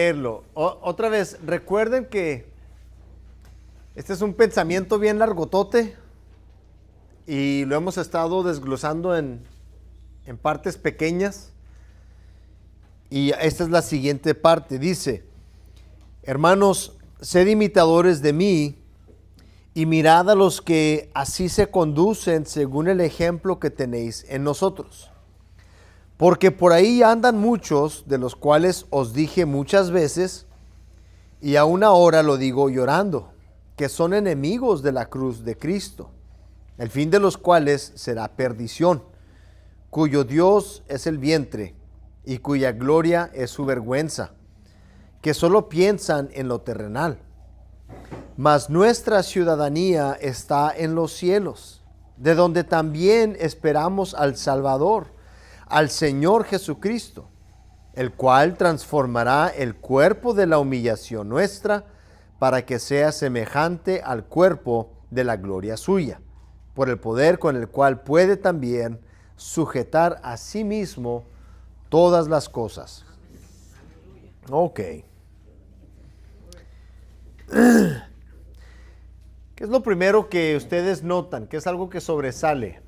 leerlo. Otra vez, recuerden que este es un pensamiento bien largotote y lo hemos estado desglosando en partes pequeñas. Y esta es la siguiente parte. Dice: hermanos, sed imitadores de mí y mirad a los que así se conducen según el ejemplo que tenéis en nosotros. Porque por ahí andan muchos, de los cuales os dije muchas veces, y aún ahora lo digo llorando, que son enemigos de la cruz de Cristo, el fin de los cuales será perdición, cuyo Dios es el vientre, y cuya gloria es su vergüenza, que solo piensan en lo terrenal. Mas nuestra ciudadanía está en los cielos, de donde también esperamos al Salvador, al Señor Jesucristo, el cual transformará el cuerpo de la humillación nuestra para que sea semejante al cuerpo de la gloria suya, por el poder con el cual puede también sujetar a sí mismo todas las cosas. Ok. ¿Qué es lo primero que ustedes notan? ¿Qué es algo que sobresale?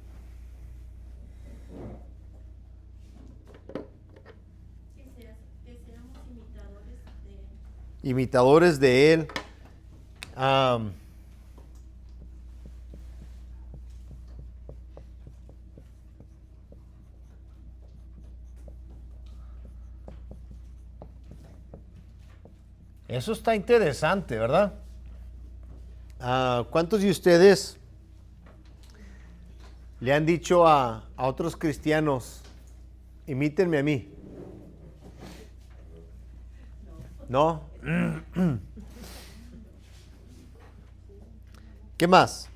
Que seamos imitadores de Él. Imitadores de Él. Eso está interesante, ¿verdad? ¿Cuántos de ustedes le han dicho a otros cristianos, imítenme a mí? ¿No? ¿Qué más?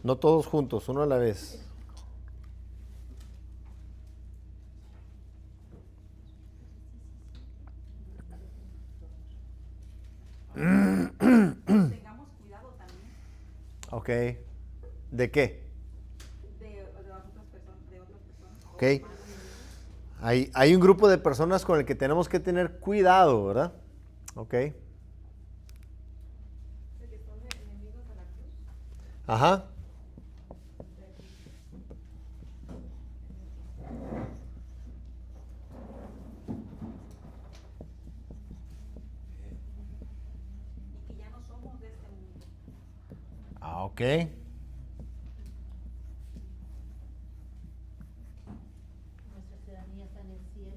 No todos juntos, uno a la vez. Tengamos cuidado también Ok. ¿De qué? de otras personas. Ok. Hay un grupo de personas con el que tenemos que tener cuidado, ¿verdad? Ok. De que son enemigos de la cruz. Ajá. Y que ya no somos de este mundo. Ok. Nuestra ciudadanía está en el cielo.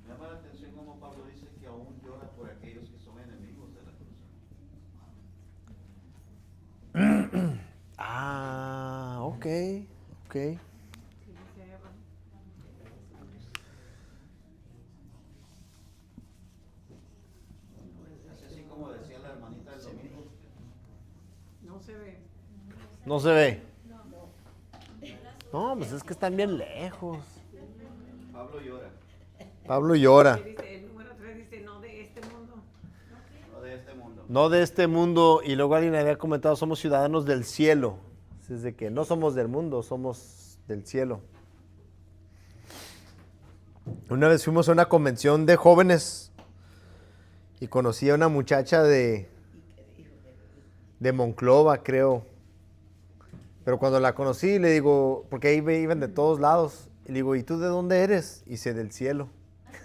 Me llama la atención como Pablo dice que aún llora por aquellos que son enemigos de la cruz. Ok. Ok. Sí, dice Eva. Es así como decía la hermanita del domingo. No se ve. No se ve. No, pues es que están bien lejos. Pablo llora, Pablo llora. Y dice, el número 3 dice, no de este mundo. no de este mundo. No de este mundo. Y luego alguien había comentado, somos ciudadanos del cielo. Es de que no somos del mundo, somos del cielo. Una vez fuimos a una convención de jóvenes y conocí a una muchacha de Monclova, creo. Pero cuando la conocí, le digo, porque ahí iban de todos lados, y le digo, ¿y tú de dónde eres? Y dice, del cielo.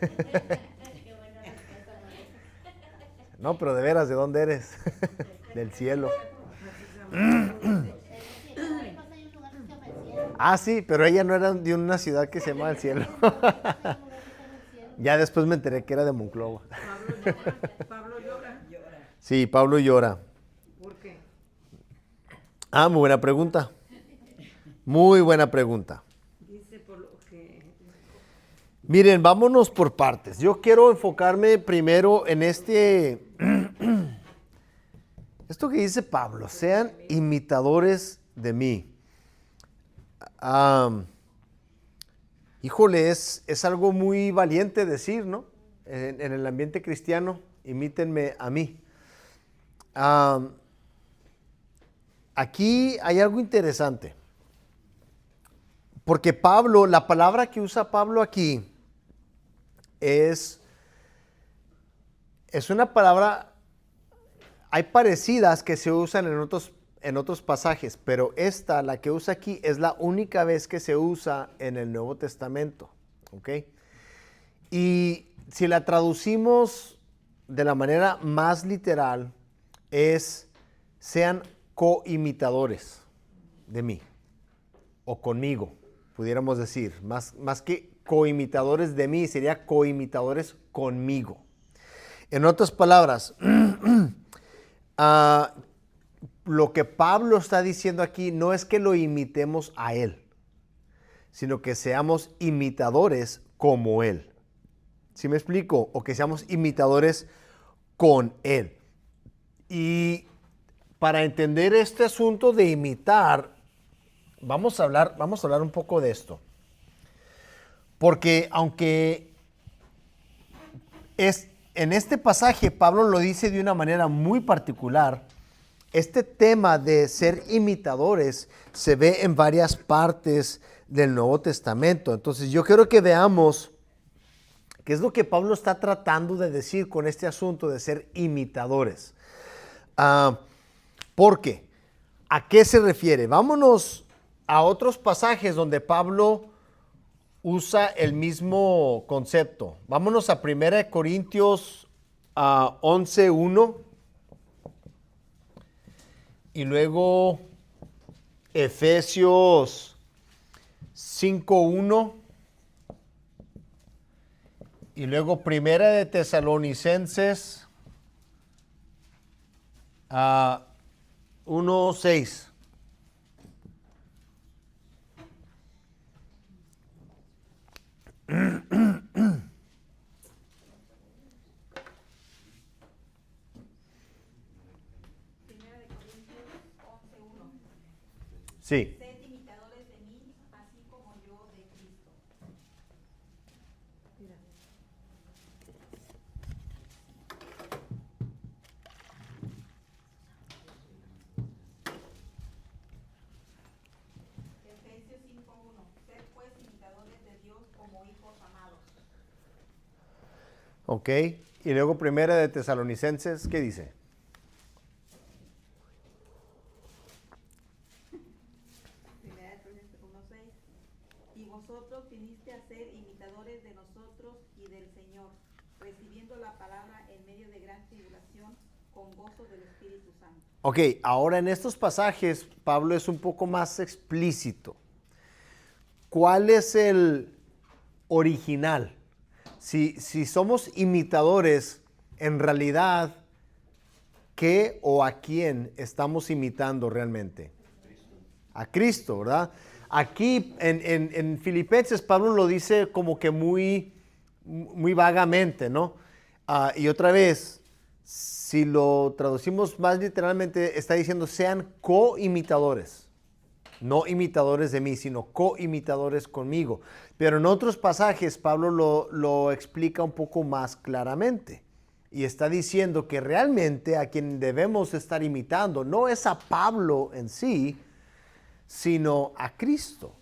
Qué buena respuesta, ¿no? No, pero de veras, ¿de dónde eres? Del cielo. En el cielo, hay un lugar que se llama el cielo. Ah, sí, pero ella no era de una ciudad que se llama el cielo. Hay un lugar que se llama el cielo. Ya después me enteré que era de Monclova. Pablo llora. Pablo llora. Sí, Pablo llora. ¿Por qué? Muy buena pregunta. Muy buena pregunta. Dice por lo que... Miren, vámonos por partes. Yo quiero enfocarme primero en esto que dice Pablo, sean imitadores de mí. híjole, es algo muy valiente decir, ¿no? En el ambiente cristiano, imítenme a mí. Aquí hay algo interesante. Porque Pablo, la palabra que usa Pablo aquí es una palabra, hay parecidas que se usan en otros pasajes, pero esta, la que usa aquí, es la única vez que se usa en el Nuevo Testamento. ¿Ok? Y si la traducimos de la manera más literal, es sean coimitadores de mí o conmigo, pudiéramos decir. Más que coimitadores de mí, sería coimitadores conmigo. En otras palabras, lo que Pablo está diciendo aquí no es que lo imitemos a él, sino que seamos imitadores como él. ¿Sí me explico? O que seamos imitadores con él. Y para entender este asunto de imitar, vamos a hablar un poco de esto. Porque aunque en este pasaje Pablo lo dice de una manera muy particular, este tema de ser imitadores se ve en varias partes del Nuevo Testamento. Entonces yo quiero que veamos qué es lo que Pablo está tratando de decir con este asunto de ser imitadores. ¿Por qué? ¿A qué se refiere? Vámonos a otros pasajes donde Pablo usa el mismo concepto. Vámonos a 1 Corintios 11:1 y luego Efesios 5:1 y luego 1 de Tesalonicenses 1:6. Sí. Sed imitadores de mí, así como yo de Cristo. Efesios 5:1. Sed pues imitadores de Dios como hijos amados. Ok. Y luego 1 de Tesalonicenses, ¿qué dice? Primera de Corintios 1:6. Y vosotros viniste a ser imitadores de nosotros y del Señor, recibiendo la palabra en medio de gran tribulación, con gozo del Espíritu Santo. Ok, ahora en estos pasajes Pablo es un poco más explícito. ¿Cuál es el original? Si somos imitadores, en realidad, ¿qué o a quién estamos imitando realmente? A Cristo, ¿verdad? Aquí en Filipenses Pablo lo dice como que muy vagamente, ¿no? Y otra vez, si lo traducimos más literalmente, está diciendo sean coimitadores. No imitadores de mí, sino coimitadores conmigo. Pero en otros pasajes Pablo lo explica un poco más claramente. Y está diciendo que realmente a quien debemos estar imitando no es a Pablo en sí, sino a Cristo,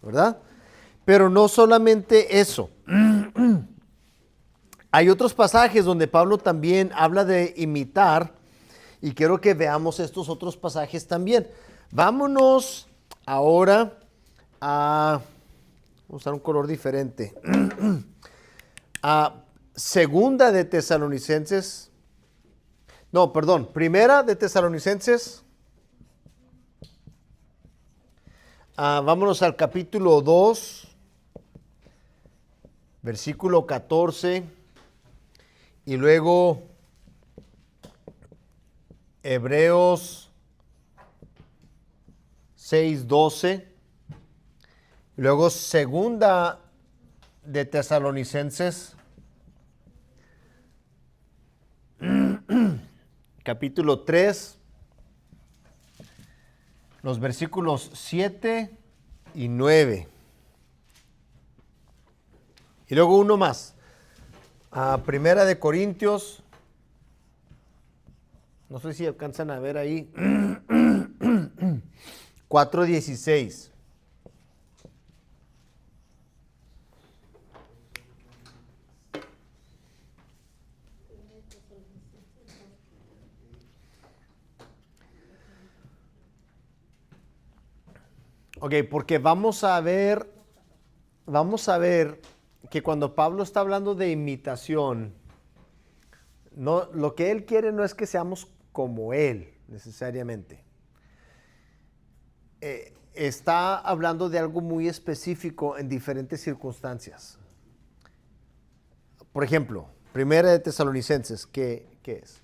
¿verdad? Pero no solamente eso. Hay otros pasajes donde Pablo también habla de imitar y quiero que veamos estos otros pasajes también. Vámonos ahora a, vamos a usar un color diferente, a Segunda de Tesalonicenses, no, perdón, Primera de Tesalonicenses. Vámonos al capítulo 2, versículo 14, y luego Hebreos 6:12, y luego Segunda de Tesalonicenses, capítulo 3, los versículos 7 y 9. Y luego uno más. Primera de Corintios. No sé si alcanzan a ver ahí. 4:16. Ok, porque vamos a ver que cuando Pablo está hablando de imitación, no, lo que él quiere no es que seamos como él, necesariamente. Está hablando de algo muy específico en diferentes circunstancias. Por ejemplo, Primera de Tesalonicenses, ¿qué es?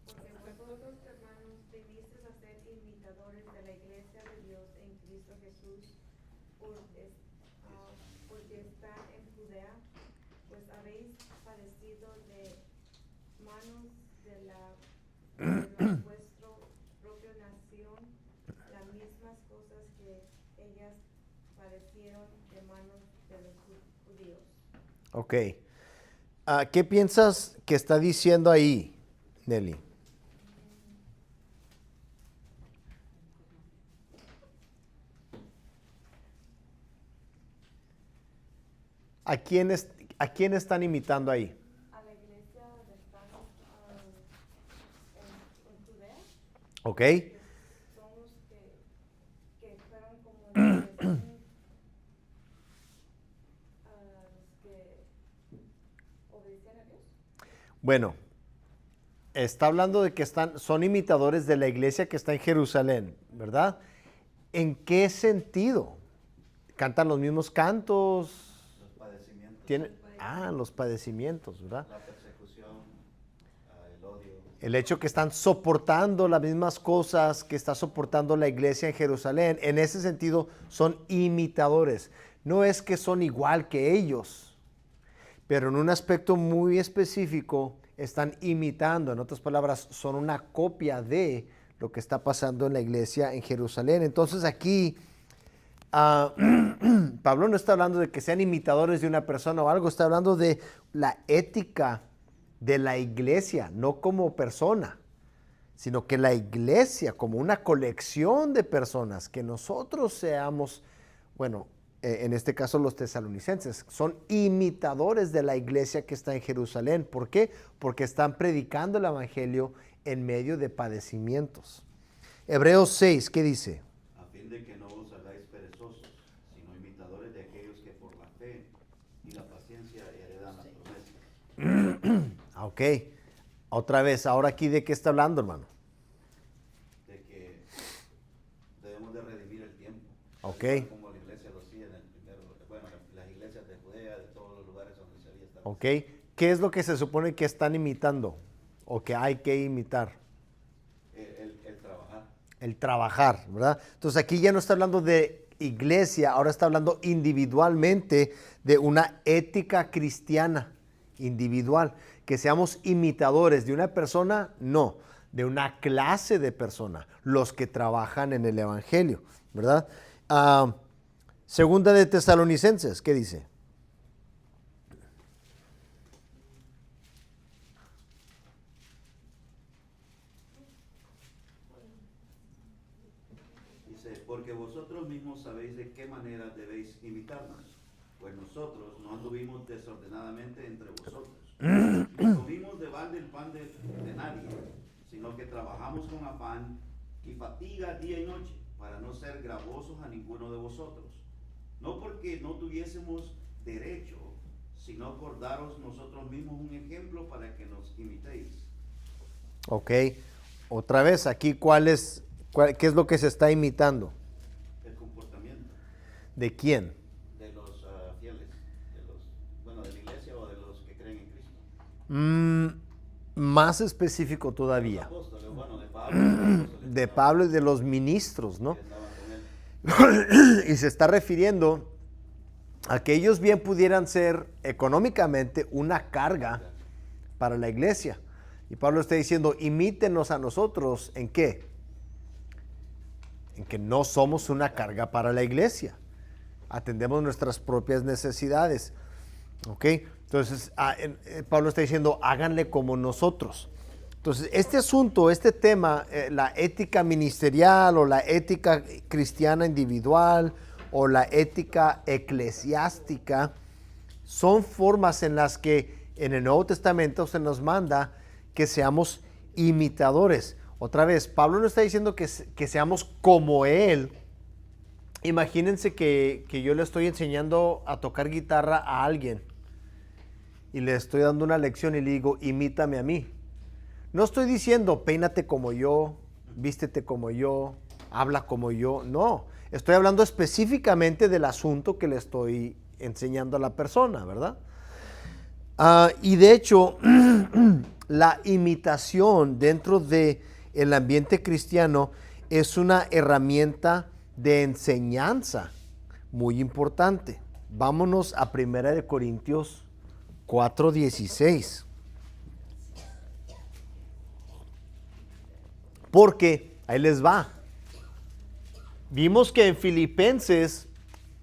Porque vosotros, hermanos, vinisteis a ser imitadores de la iglesia de Dios en Cristo Jesús, porque están en Judea, pues habéis padecido de manos de la vuestra propia nación las mismas cosas que ellas padecieron de manos de los judíos. Ok. ¿Qué piensas que está diciendo ahí, Nelly? ¿A quién están imitando ahí? A la iglesia de están en Judea, Ok. que son los que fueron como los que obedecían a Dios. Bueno, está hablando de que son imitadores de la iglesia que está en Jerusalén, ¿verdad? ¿En qué sentido? ¿Cantan los mismos cantos? Los padecimientos, Los padecimientos, ¿verdad? la persecución, el odio. El hecho que están soportando las mismas cosas que está soportando la iglesia en Jerusalén, en ese sentido son imitadores. No es que son igual que ellos, pero en un aspecto muy específico están imitando. En otras palabras, son una copia de lo que está pasando en la iglesia en Jerusalén. Entonces aquí Pablo no está hablando de que sean imitadores de una persona o algo, está hablando de la ética de la iglesia, no como persona, sino que la iglesia como una colección de personas, que nosotros seamos, bueno, en este caso los tesalonicenses, son imitadores de la iglesia que está en Jerusalén. ¿Por qué? Porque están predicando el evangelio en medio de padecimientos. Hebreos 6, ¿qué dice? A fin de que no os hagáis perezosos, sino imitadores de aquellos que por la fe y la paciencia heredan las promesas. Ok, otra vez, ahora aquí ¿de qué está hablando, hermano? De que debemos de redimir el tiempo. Ok. Como la iglesia lo hacía en el primero, bueno, las iglesias de Judea, de todos los lugares donde se había estado. Ok, ¿qué es lo que se supone que están imitando o que hay que imitar? El trabajar. El trabajar, ¿verdad? Entonces aquí ya no está hablando de iglesia, ahora está hablando individualmente de una ética cristiana individual, que seamos imitadores de una persona, no, de una clase de persona, los que trabajan en el evangelio, ¿verdad? Segunda de Tesalonicenses, ¿qué dice? Dice, porque vosotros mismos sabéis de qué manera debéis imitarnos, pues nosotros no anduvimos desordenadamente entre vosotros, ni comimos de balde el pan de nadie, sino que trabajamos con afán y fatiga día y noche, para no ser gravosos a ninguno de vosotros, no porque no tuviésemos derecho, sino por daros nosotros mismos un ejemplo para que nos imitéis. Ok, otra vez, aquí ¿qué es lo que se está imitando? El comportamiento ¿De quién? de los fieles, de la iglesia o de los que creen en Cristo. Más específico todavía. Los apóstoles, bueno, de Pablo, los apóstoles De Pablo y de los ministros, ¿no? que estaban con él. Y se está refiriendo a que ellos bien pudieran ser económicamente una carga para la iglesia. Y Pablo está diciendo, imítenos a nosotros, ¿en qué? en que no somos una carga para la iglesia. Atendemos nuestras propias necesidades. ¿Ok? Entonces, Pablo está diciendo, háganle como nosotros. Entonces, este asunto, este tema, la ética ministerial o la ética cristiana individual o la ética eclesiástica, son formas en las que en el Nuevo Testamento se nos manda que seamos imitadores. Otra vez, Pablo no está diciendo que seamos como Él. Imagínense que yo le estoy enseñando a tocar guitarra a alguien y le estoy dando una lección y le digo, imítame a mí. No estoy diciendo, peínate como yo, vístete como yo, habla como yo. No, estoy hablando específicamente del asunto que le estoy enseñando a la persona, ¿verdad? Y de hecho, la imitación dentro del ambiente cristiano es una herramienta de enseñanza muy importante. Vámonos a 1 Corintios 4:16. Porque, ahí les va. Vimos que en Filipenses,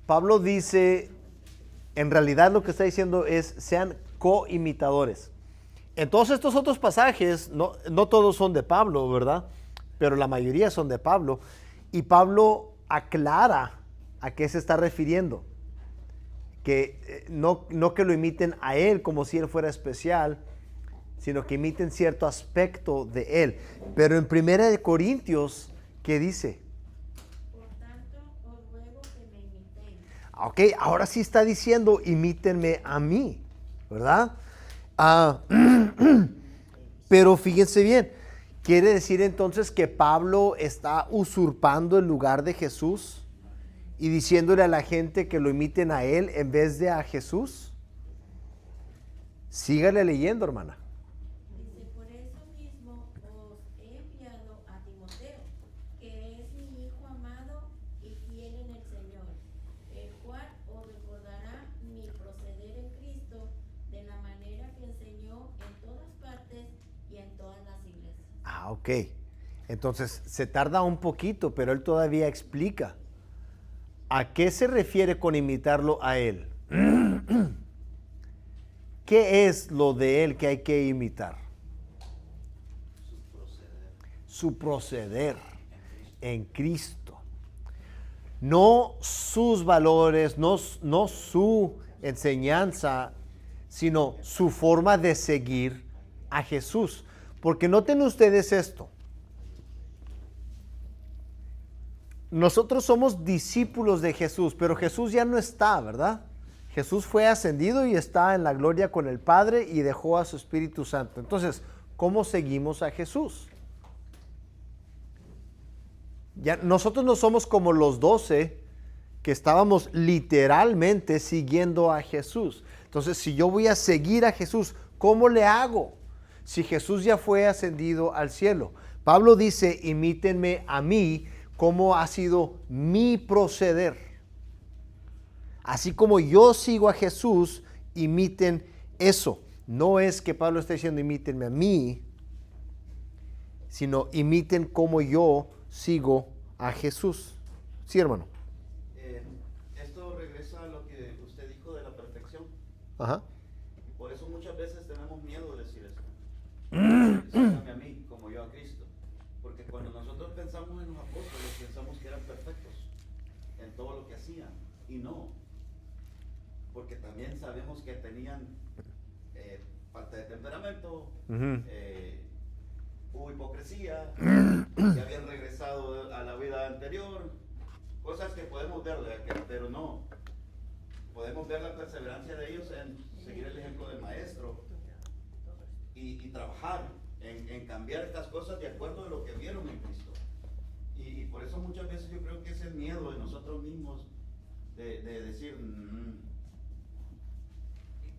Pablo dice, en realidad lo que está diciendo es, sean coimitadores. En todos estos otros pasajes, no todos son de Pablo, ¿verdad? Pero la mayoría son de Pablo. Y Pablo aclara a qué se está refiriendo. Que no que lo imiten a él como si él fuera especial, sino que imiten cierto aspecto de él. Pero en 1 Corintios, ¿qué dice? Por tanto, os ruego que me imitéis. Ok, ahora sí está diciendo, imítenme a mí, ¿verdad? Pero fíjense bien, ¿quiere decir entonces que Pablo está usurpando el lugar de Jesús y diciéndole a la gente que lo imiten a él en vez de a Jesús? Sígale leyendo, hermana. Dice, por eso mismo os he enviado a Timoteo, que es mi hijo amado y fiel en el Señor, el cual os recordará mi proceder en Cristo de la manera que enseñó en todas partes y en todas las iglesias. Ok. Entonces se tarda un poquito, pero él todavía explica. ¿A qué se refiere con imitarlo a él? ¿Qué es lo de él que hay que imitar? Su proceder en Cristo. No sus valores, no su enseñanza, sino su forma de seguir a Jesús. Porque noten ustedes esto. Nosotros somos discípulos de Jesús, pero Jesús ya no está, ¿verdad? Jesús fue ascendido y está en la gloria con el Padre y dejó a su Espíritu Santo. Entonces, ¿cómo seguimos a Jesús? Ya, nosotros no somos como los 12 que estábamos literalmente siguiendo a Jesús. Entonces, si yo voy a seguir a Jesús, ¿cómo le hago? Si Jesús ya fue ascendido al cielo. Pablo dice, imítenme a mí, cómo ha sido mi proceder. Así como yo sigo a Jesús, imiten eso. No es que Pablo esté diciendo imítenme a mí, sino imiten cómo yo sigo a Jesús. Sí, hermano. Esto regresa a lo que usted dijo de la perfección. Ajá. Por eso muchas veces tenemos miedo de decir esto. Síganme a mí como yo a Cristo. Porque cuando nosotros pensamos en los apóstoles, pensamos que eran perfectos en todo lo que hacían. Y no. Porque también sabemos que tenían falta de temperamento, hubo hipocresía, que habían regresado a la vida anterior, cosas que podemos ver de aquel, pero no. Podemos ver la perseverancia de ellos en seguir el ejemplo del maestro y trabajar en cambiar estas cosas de acuerdo a lo que vieron en Cristo. Y por eso muchas veces yo creo que es el miedo de nosotros mismos de decir,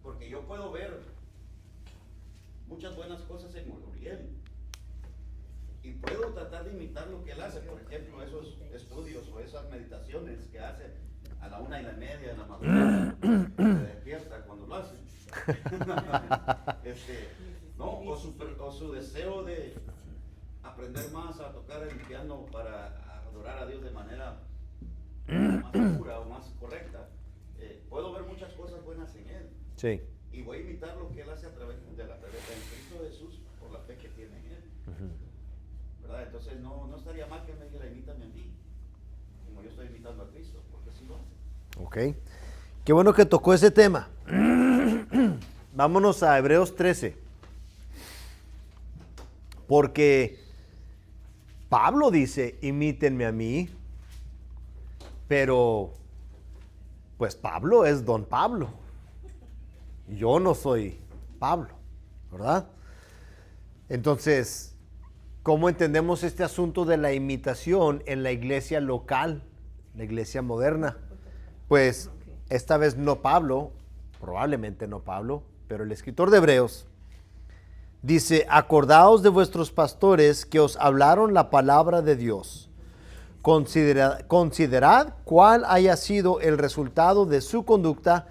porque yo puedo ver muchas buenas cosas en Uriel y puedo tratar de imitar lo que él hace, por ejemplo, esos estudios o esas meditaciones que hace a la 1:30 de la madrugada, se despierta cuando lo hace. No, o su deseo de aprender más a tocar el piano para adorar a Dios de manera más segura o más correcta, puedo ver muchas cosas buenas en Él. Sí. Y voy a imitar lo que Él hace a través de la fe en Cristo Jesús por la fe que tiene en Él. ¿Verdad? Entonces no estaría mal que me dijera, imítame a mí, como yo estoy imitando a Cristo, porque así lo hace. Ok. Qué bueno que tocó ese tema. Vámonos a Hebreos 13. Porque Pablo dice, imítenme a mí, pero pues Pablo es don Pablo. Yo no soy Pablo, ¿verdad? Entonces, ¿cómo entendemos este asunto de la imitación en la iglesia local, la iglesia moderna? Pues esta vez no Pablo, probablemente no Pablo, pero el escritor de Hebreos dice, acordaos de vuestros pastores que os hablaron la palabra de Dios. Considerad cuál haya sido el resultado de su conducta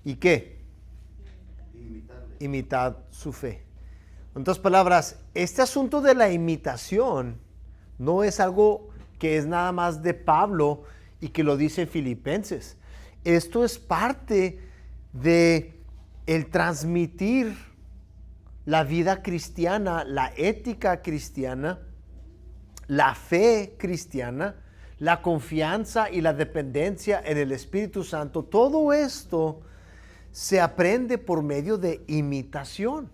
y qué. Imitad su fe. En otras palabras, este asunto de la imitación no es algo que es nada más de Pablo y que lo dice Filipenses. Esto es parte de el transmitir la vida cristiana, la ética cristiana, la fe cristiana, la confianza y la dependencia en el Espíritu Santo. Todo esto se aprende por medio de imitación.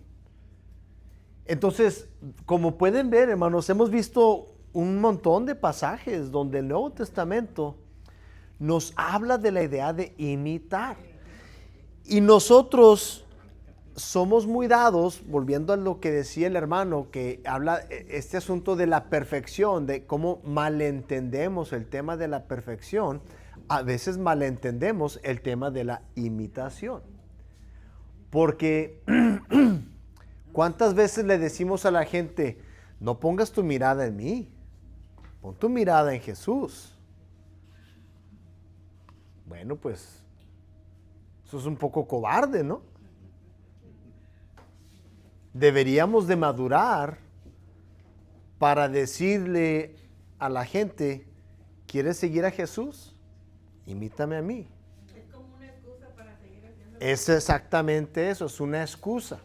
Entonces, como pueden ver, hermanos, hemos visto un montón de pasajes donde el Nuevo Testamento nos habla de la idea de imitar. Y nosotros somos muy dados, volviendo a lo que decía el hermano, que habla este asunto de la perfección, de cómo malentendemos el tema de la perfección. A veces malentendemos el tema de la imitación. Porque ¿cuántas veces le decimos a la gente, no pongas tu mirada en mí, pon tu mirada en Jesús? Bueno, pues eso es un poco cobarde, ¿no? Deberíamos de madurar para decirle a la gente, ¿quieres seguir a Jesús? Imítame a mí. Es como una excusa para seguir haciendo. Es exactamente eso, es una excusa.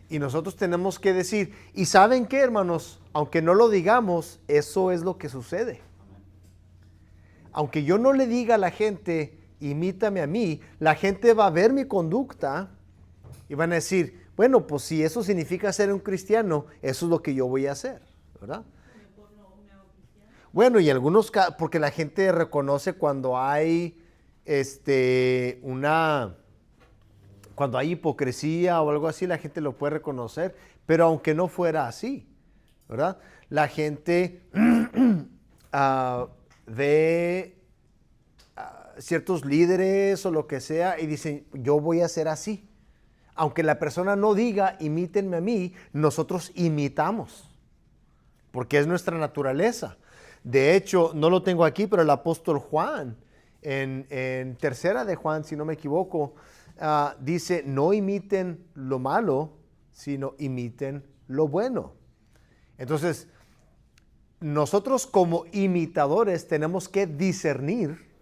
Y nosotros tenemos que decir, ¿y saben qué, hermanos? Aunque no lo digamos, eso es lo que sucede. Aunque yo no le diga a la gente, imítame a mí, la gente va a ver mi conducta y van a decir, bueno, pues si eso significa ser un cristiano, eso es lo que yo voy a hacer, ¿verdad? Bueno, y algunos casos, porque la gente reconoce cuando hay cuando hay hipocresía o algo así, la gente lo puede reconocer, pero aunque no fuera así, ¿verdad? La gente ve ciertos líderes o lo que sea y dicen, yo voy a ser así. Aunque la persona no diga, imítenme a mí, nosotros imitamos, porque es nuestra naturaleza. De hecho, no lo tengo aquí, pero el apóstol Juan, en tercera de Juan, si no me equivoco, dice, no imiten lo malo, sino imiten lo bueno. Entonces, nosotros como imitadores tenemos que discernir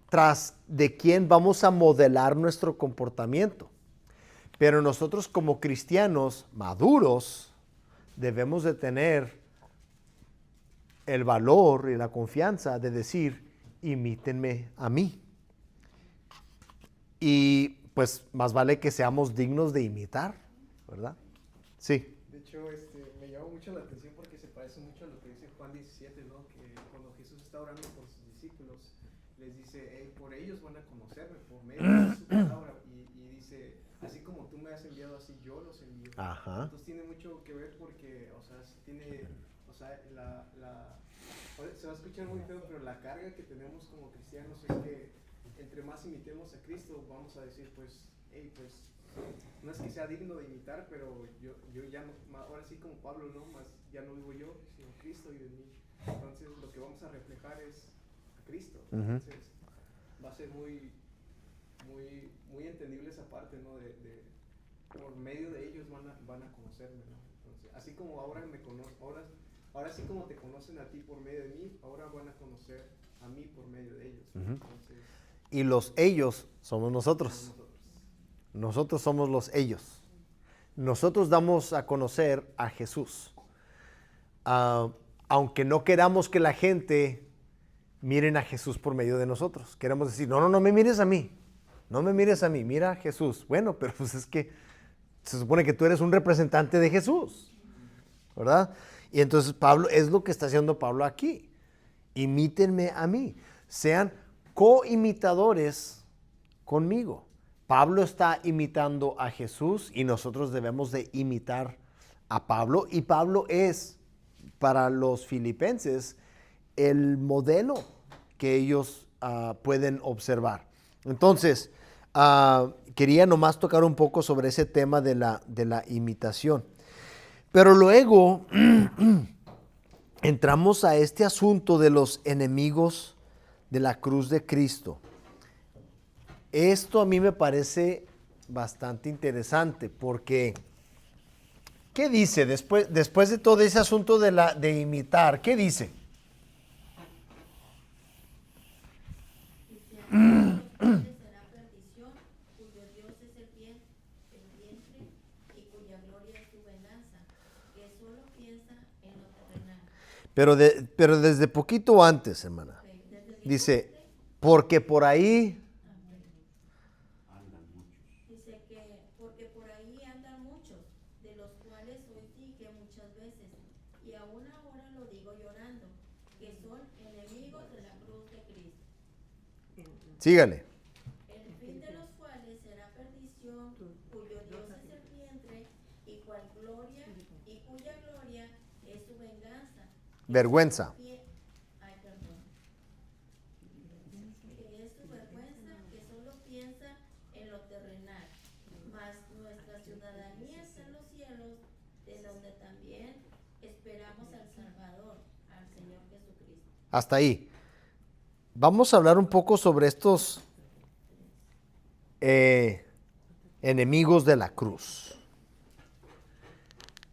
tras de quién vamos a modelar nuestro comportamiento. Pero nosotros como cristianos maduros debemos de tener el valor y la confianza de decir, imítenme a mí. Y pues más vale que seamos dignos de imitar, ¿verdad? Sí. De hecho, me llama mucho la atención porque se parece mucho a lo que dice Juan 17, ¿no? Que cuando Jesús está orando por sus discípulos, les dice, hey, por ellos van a conocerme, por medio de su palabra. Y dice, así como tú me has enviado, así yo los envío. Ajá. Entonces tiene mucho que ver porque, o sea, tiene, o sea, se va a escuchar muy feo, pero la carga que tenemos como cristianos es que entre más imitemos a Cristo, vamos a decir, pues, hey, pues, no es que sea digno de imitar, pero yo ya no, ahora sí como Pablo, ¿no? Más ya no vivo yo, sino Cristo vive en mí. Entonces lo que vamos a reflejar es a Cristo. Entonces va a ser muy entendible esa parte, ¿no? Por medio de ellos van a conocerme, ¿no? Entonces, así como ahora me conocen, ahora ahora sí como te conocen a ti por medio de mí, ahora van a conocer a mí por medio de ellos. Ujú. Entonces, Y los ellos somos nosotros. nosotros. Nosotros somos los ellos. Nosotros damos a conocer a Jesús. Aunque no queramos que la gente miren a Jesús por medio de nosotros. Queremos decir, no me mires a mí. No me mires a mí, mira a Jesús. Bueno, pero pues es que se supone que tú eres un representante de Jesús, ¿verdad? Y entonces Pablo, es lo que está haciendo Pablo aquí. Imítenme a mí. Sean coimitadores conmigo. Pablo está imitando a Jesús y nosotros debemos de imitar a Pablo. Y Pablo es, para los filipenses, el modelo que ellos pueden observar. Entonces, quería nomás tocar un poco sobre ese tema de la imitación. Pero luego entramos a este asunto de los enemigos de la cruz de Cristo. Esto a mí me parece bastante interesante porque, ¿qué dice después de todo ese asunto de imitar? ¿Qué dice? Dice, será perdición, cuyo Dios es el vientre y cuya gloria es su venganza, que solo piensa en lo terrenal. Pero desde poquito antes, hermana, dice, porque por ahí, Dice que porque por ahí andan muchos, de los cuales os dije muchas veces, y aún ahora lo digo llorando, que son enemigos de la cruz de Cristo, sígale, el fin de los cuales será perdición, cuyo Dios es el vientre, y cuya gloria es su venganza. vergüenza. Ay, perdón. Que es su vergüenza, que solo piensa en lo terrenal, mas nuestra ciudadanía está en los cielos, de donde también esperamos al Salvador, al Señor Jesucristo. Hasta ahí. Vamos a hablar un poco sobre estos enemigos de la cruz.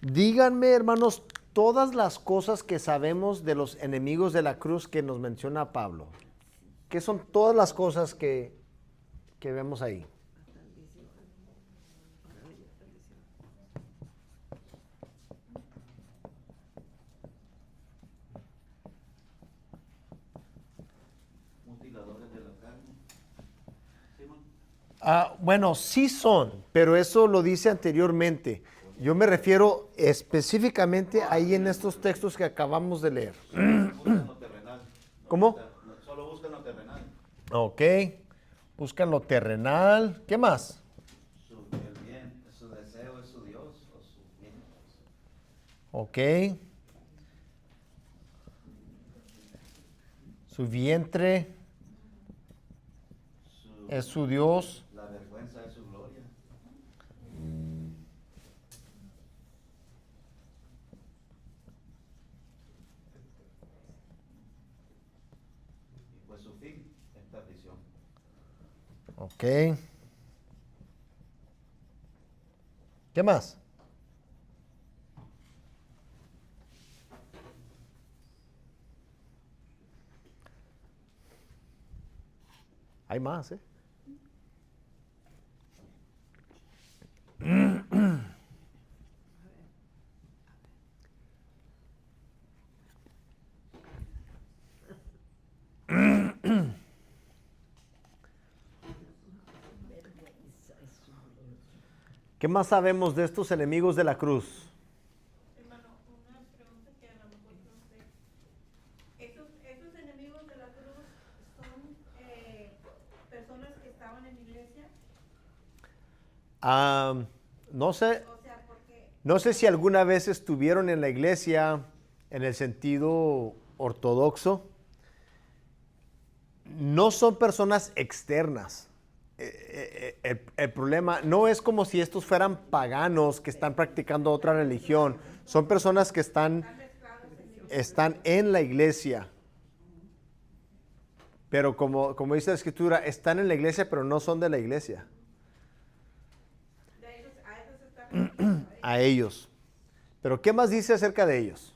Díganme, hermanos, todas las cosas que sabemos de los enemigos de la cruz que nos menciona Pablo. ¿Qué son todas las cosas que vemos ahí? Mutiladores de la carne. Simón. Bueno, sí son, pero eso lo dice anteriormente. Yo me refiero específicamente ahí en estos textos que acabamos de leer. Buscan lo terrenal. ¿Cómo? Solo buscan lo terrenal. Ok, buscan lo terrenal. ¿Qué más? El bien, su deseo es su Dios o su bien. Ok. Su vientre es su Dios. La vergüenza es su gloria. Y pues su fin es perdición. Ok. ¿Qué más? Hay más, ¿eh? ¿Qué más sabemos de estos enemigos de la cruz? Hermano, una pregunta que a lo mejor no sé. ¿Esos enemigos de la cruz son personas que estaban en la iglesia? No sé, O sea, porque no sé si alguna vez estuvieron en la iglesia en el sentido ortodoxo. No son personas externas. El problema no es como si estos fueran paganos que están practicando otra religión. Son personas que están en la iglesia. Pero como dice la escritura, están en la iglesia, pero no son de la iglesia. a ellos se está refiriendo, A ellos. Pero ¿qué más dice acerca de ellos?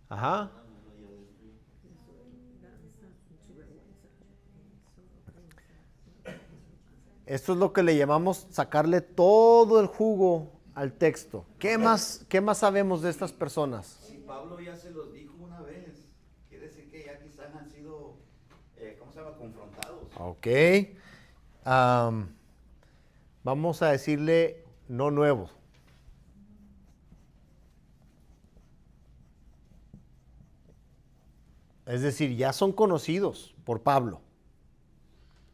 Ajá. Esto es lo que le llamamos sacarle todo el jugo al texto. ¿Qué más sabemos de estas personas? Si Pablo ya se los dijo una vez, quiere decir que ya quizás han sido, ¿cómo se llama? Confrontados. Ok. Vamos a decirle no nuevo. Es decir, ya son conocidos por Pablo.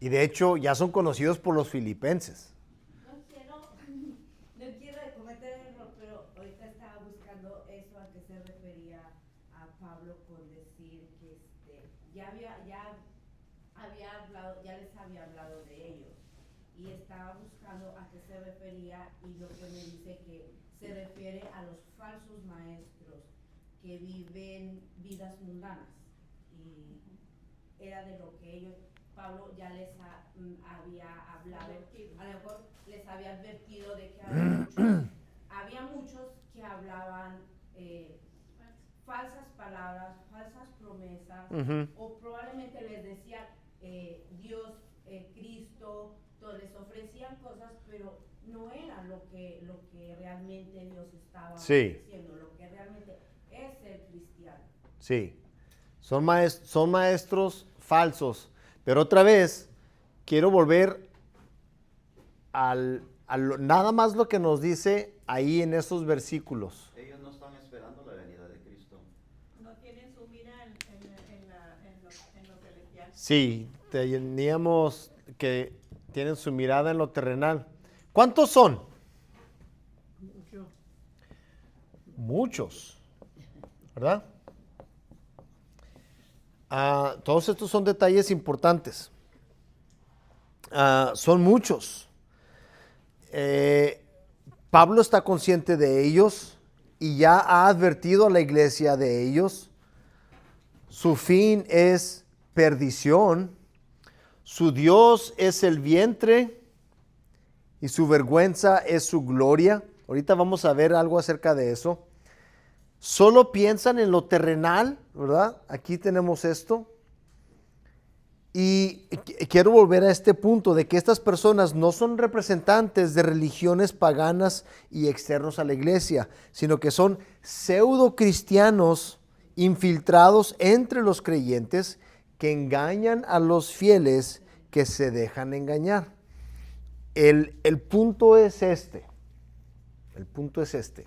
Y de hecho ya son conocidos por los filipenses. No quiero cometer error, pero ahorita estaba buscando eso a qué se refería a Pablo con decir que ya les había hablado de ellos. Y estaba buscando a qué se refería y lo que me dice que se refiere a los falsos maestros que viven vidas mundanas. Y era de lo que ellos, Pablo ya les había hablado, a lo mejor les había advertido de que había muchos que hablaban falsas palabras, falsas promesas, o probablemente les decían Dios, Cristo, les ofrecían cosas, pero no era lo que realmente Dios estaba ofreciendo, lo que realmente es ser cristiano. Sí, son maestros falsos, pero otra vez quiero volver nada más lo que nos dice ahí en esos versículos. Ellos no están esperando la venida de Cristo. No tienen su mira en lo celestial. Sí, teníamos que tienen su mirada en lo terrenal. ¿Cuántos son? Muchos, ¿verdad? Todos estos son detalles importantes. Son muchos. Pablo está consciente de ellos y ya ha advertido a la iglesia de ellos. Su fin es perdición. Su Dios es el vientre y su vergüenza es su gloria. Ahorita vamos a ver algo acerca de eso. Solo piensan en lo terrenal, ¿verdad? Aquí tenemos esto. Y quiero volver a este punto de que estas personas no son representantes de religiones paganas y externos a la iglesia, sino que son pseudo cristianos infiltrados entre los creyentes que engañan a los fieles que se dejan engañar. El punto es este. El punto es este.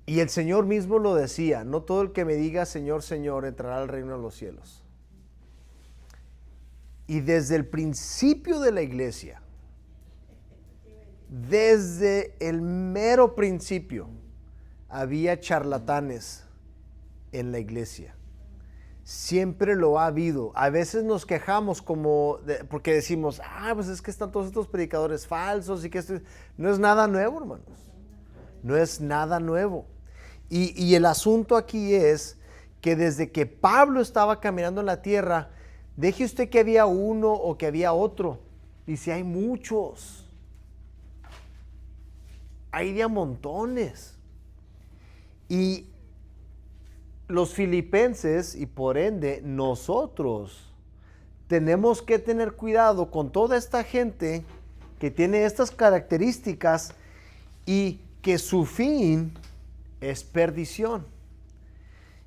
Y el Señor mismo lo decía, no todo el que me diga Señor, Señor entrará al reino de los cielos. Y desde el principio de la iglesia, desde el mero principio, había charlatanes en la iglesia. Siempre lo ha habido. A veces nos quejamos porque decimos, pues es que están todos estos predicadores falsos y que esto no es nada nuevo, hermanos. No es nada nuevo. Y el asunto aquí es que desde que Pablo estaba caminando en la tierra, deje usted que había uno o que había otro. Dice, hay muchos. Hay de a montones. Y los filipenses y por ende nosotros tenemos que tener cuidado con toda esta gente que tiene estas características y que su fin es perdición.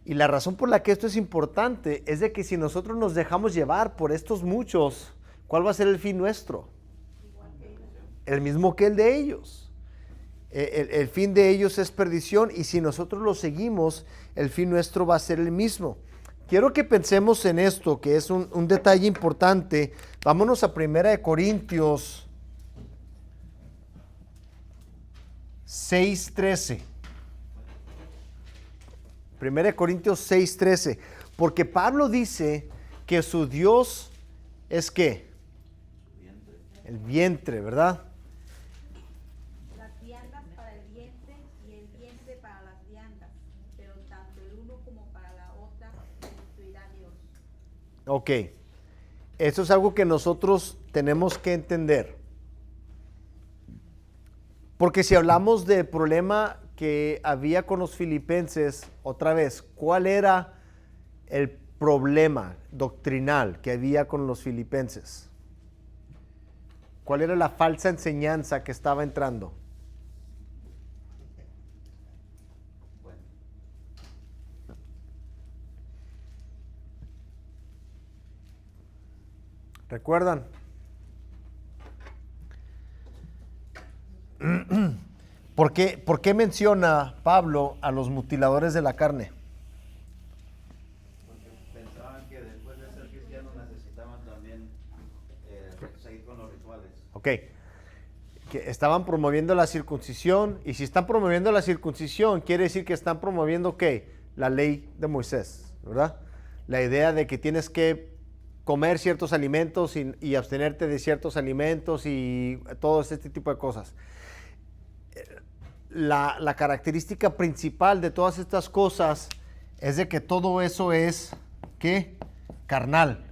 Y la razón por la que esto es importante es de que si nosotros nos dejamos llevar por estos muchos, ¿cuál va a ser el fin nuestro? El mismo que el de ellos. El fin de ellos es perdición y si nosotros lo seguimos, el fin nuestro va a ser el mismo. Quiero que pensemos en esto, que es un detalle importante. Vámonos a 1 Corintios 6:13. 1 Corintios 6:13. Porque Pablo dice que su Dios es ¿qué? El vientre, ¿verdad? Las viandas para el vientre y el vientre para las viandas, pero tanto el uno como para la otra instruirá Dios. Ok. Esto es algo que nosotros tenemos que entender. Porque si hablamos del problema que había con los filipenses, otra vez, ¿cuál era el problema doctrinal que había con los filipenses? ¿Cuál era la falsa enseñanza que estaba entrando? Bueno, ¿Recuerdan? ¿Por qué menciona Pablo a los mutiladores de la carne? porque pensaban que después de ser cristianos necesitaban también seguir con los rituales. Ok, que estaban promoviendo la circuncisión, y si están promoviendo la circuncisión, quiere decir que están promoviendo ¿qué? La ley de Moisés, ¿verdad? La idea de que tienes que comer ciertos alimentos y abstenerte de ciertos alimentos y todo este tipo de cosas. La característica principal de todas estas cosas es de que todo eso es, ¿qué? Carnal.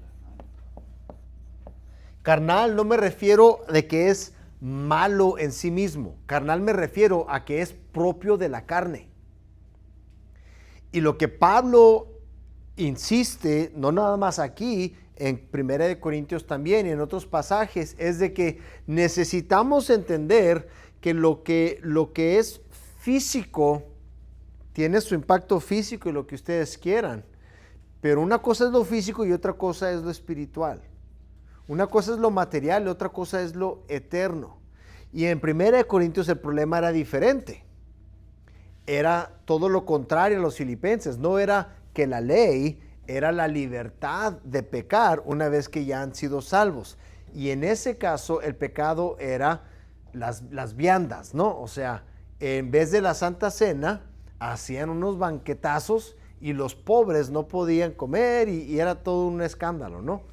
Carnal no me refiero de que es malo en sí mismo. Carnal me refiero a que es propio de la carne. Y lo que Pablo insiste, no nada más aquí, en 1 Corintios también y en otros pasajes, es de que necesitamos entender que lo que es físico tiene su impacto físico y lo que ustedes quieran. Pero una cosa es lo físico y otra cosa es lo espiritual. Una cosa es lo material y otra cosa es lo eterno. Y en 1 Corintios el problema era diferente. Era todo lo contrario a los filipenses. No era que la ley, era la libertad de pecar una vez que ya han sido salvos. Y en ese caso el pecado era las viandas, ¿no? O sea, en vez de la Santa Cena, hacían unos banquetazos y los pobres no podían comer y era todo un escándalo, ¿no?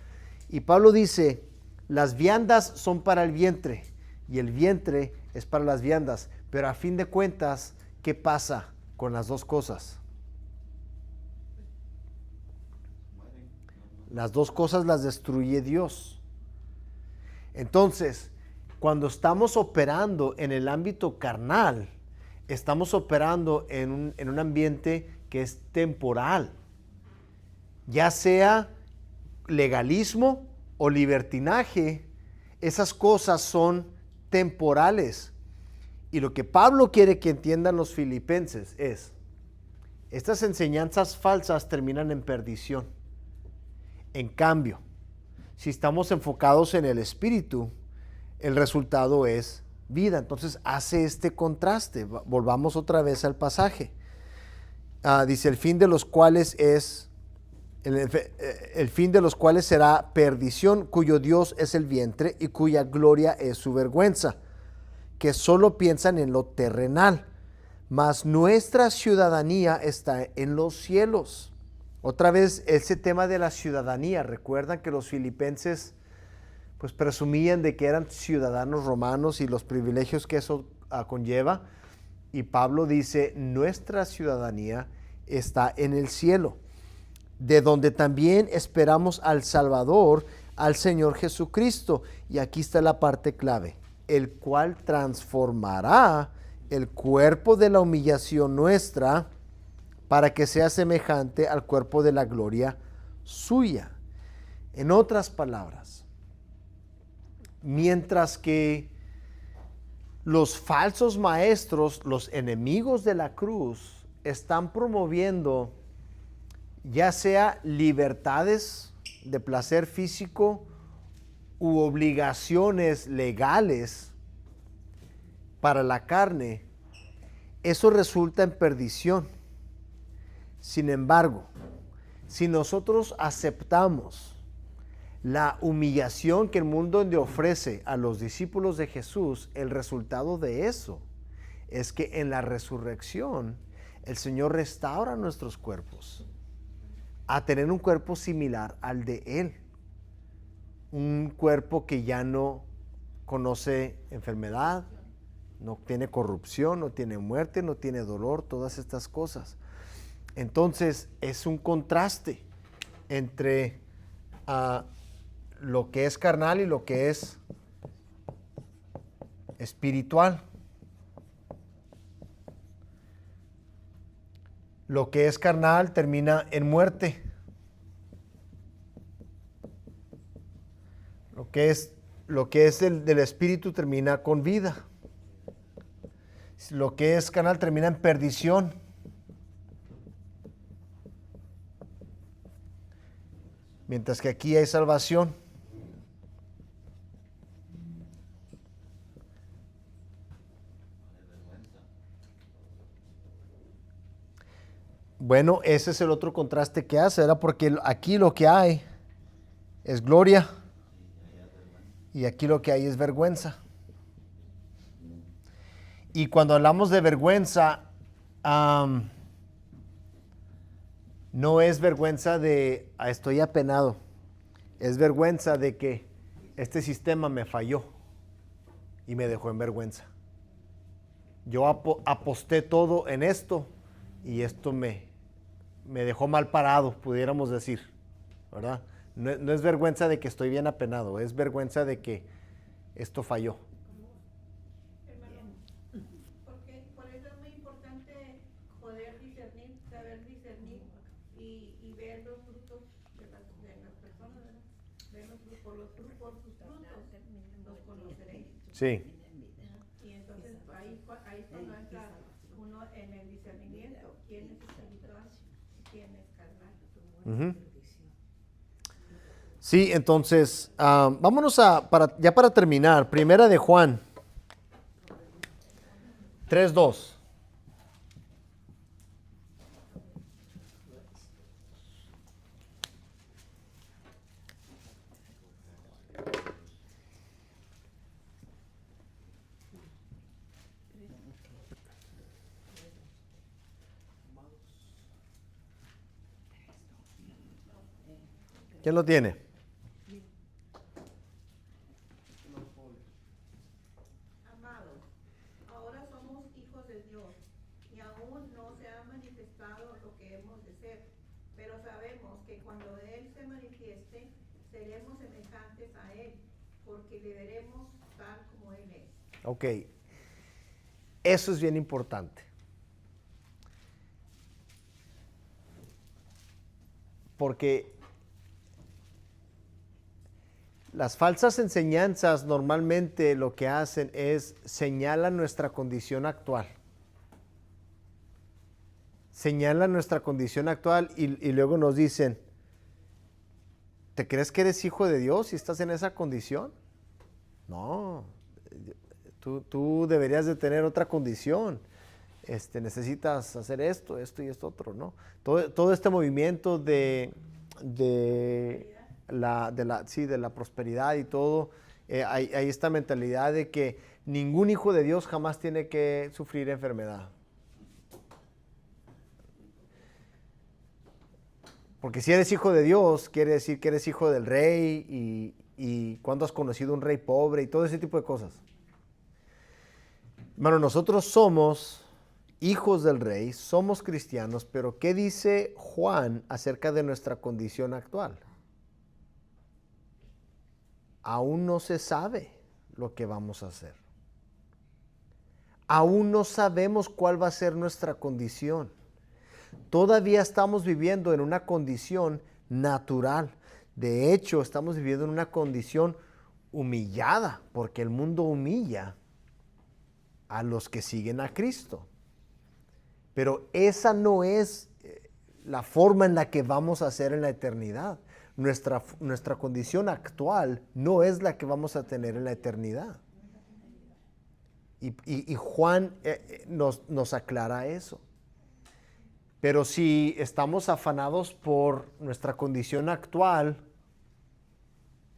Y Pablo dice, las viandas son para el vientre y el vientre es para las viandas, pero a fin de cuentas, ¿qué pasa con las dos cosas? Las dos cosas las destruye Dios. Entonces, cuando estamos operando en el ámbito carnal, estamos operando en un ambiente que es temporal, ya sea legalismo o libertinaje. Esas cosas son temporales. Y lo que Pablo quiere que entiendan los filipenses es, estas enseñanzas falsas terminan en perdición. En cambio, si estamos enfocados en el espíritu, el resultado es vida. Entonces hace este contraste. Volvamos otra vez al pasaje. Dice, el fin de los cuales será perdición, cuyo Dios es el vientre y cuya gloria es su vergüenza, que solo piensan en lo terrenal, mas nuestra ciudadanía está en los cielos. Otra vez ese tema de la ciudadanía. Recuerdan que los filipenses pues presumían de que eran ciudadanos romanos y los privilegios que eso conlleva. Y Pablo dice, nuestra ciudadanía está en el cielo, de donde también esperamos al Salvador, al Señor Jesucristo. Y aquí está la parte clave, el cual transformará el cuerpo de la humillación nuestra para que sea semejante al cuerpo de la gloria suya. En otras palabras, mientras que los falsos maestros, los enemigos de la cruz, están promoviendo ya sea libertades de placer físico u obligaciones legales para la carne, eso resulta en perdición. Sin embargo, si nosotros aceptamos la humillación que el mundo le ofrece a los discípulos de Jesús, el resultado de eso es que en la resurrección el Señor restaura nuestros cuerpos a tener un cuerpo similar al de Él. Un cuerpo que ya no conoce enfermedad, no tiene corrupción, no tiene muerte, no tiene dolor, todas estas cosas. Entonces es un contraste entre lo que es carnal y lo que es espiritual. Lo que es carnal termina en muerte. Lo que es del espíritu termina con vida. Lo que es carnal termina en perdición. Mientras que aquí hay salvación. Bueno, ese es el otro contraste que hace, ¿verdad? Porque aquí lo que hay es gloria y aquí lo que hay es vergüenza. Y cuando hablamos de vergüenza, no es vergüenza de estoy apenado, es vergüenza de que este sistema me falló y me dejó en vergüenza. Yo aposté todo en esto y esto me dejó mal parado, pudiéramos decir, ¿verdad? No es vergüenza de que estoy bien apenado, es vergüenza de que esto falló. Hermano, porque por eso es muy importante poder discernir, saber discernir y ver los frutos de las personas, ¿verdad? Ver los frutos, por sus frutos los conoceréis. Sí. Y entonces ahí es cuando entra uno en el discernimiento, quién es espiritual y quién es carnal. Sí, entonces, vámonos ya para terminar, Primera de Juan 3:2. ¿Quién lo tiene? Amados, ahora somos hijos de Dios y aún no se ha manifestado lo que hemos de ser, pero sabemos que cuando Él se manifieste, seremos semejantes a Él, porque le veremos tal como Él es. Ok, eso es bien importante. Porque las falsas enseñanzas normalmente lo que hacen es señalan nuestra condición actual. Señalan nuestra condición actual y luego nos dicen, ¿te crees que eres hijo de Dios si estás en esa condición? No, tú deberías de tener otra condición. Necesitas hacer esto y esto otro, ¿no? Todo este movimiento de la prosperidad y todo, hay esta mentalidad de que ningún hijo de Dios jamás tiene que sufrir enfermedad. Porque si eres hijo de Dios, quiere decir que eres hijo del rey y cuando has conocido un rey pobre y todo ese tipo de cosas. Hermano, nosotros somos hijos del rey, somos cristianos, pero ¿qué dice Juan acerca de nuestra condición actual? Aún no se sabe lo que vamos a hacer. Aún no sabemos cuál va a ser nuestra condición. Todavía estamos viviendo en una condición natural. De hecho, estamos viviendo en una condición humillada, porque el mundo humilla a los que siguen a Cristo. Pero esa no es la forma en la que vamos a ser en la eternidad. Nuestra condición actual no es la que vamos a tener en la eternidad. Y Juan nos aclara eso. Pero si estamos afanados por nuestra condición actual,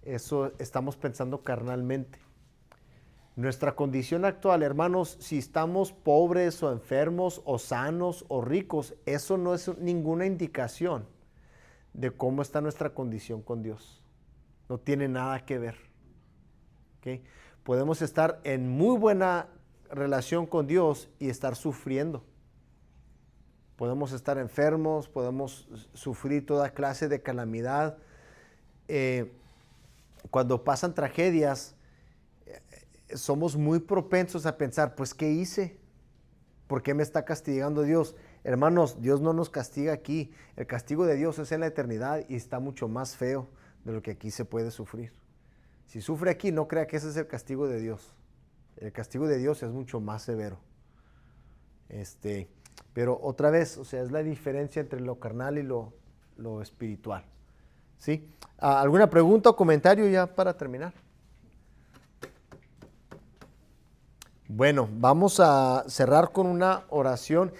eso estamos pensando carnalmente. Nuestra condición actual, hermanos, si estamos pobres o enfermos o sanos o ricos, eso no es ninguna indicación de cómo está nuestra condición con Dios. No tiene nada que ver. ¿Okay? Podemos estar en muy buena relación con Dios y estar sufriendo. Podemos estar enfermos, podemos sufrir toda clase de calamidad. Cuando pasan tragedias, somos muy propensos a pensar, pues, ¿qué hice? ¿Por qué me está castigando Dios? Hermanos, Dios no nos castiga aquí. El castigo de Dios es en la eternidad y está mucho más feo de lo que aquí se puede sufrir. Si sufre aquí, no crea que ese es el castigo de Dios. El castigo de Dios es mucho más severo. Pero otra vez, o sea, es la diferencia entre lo carnal y lo espiritual. ¿Sí? ¿Alguna pregunta o comentario ya para terminar? Bueno, vamos a cerrar con una oración.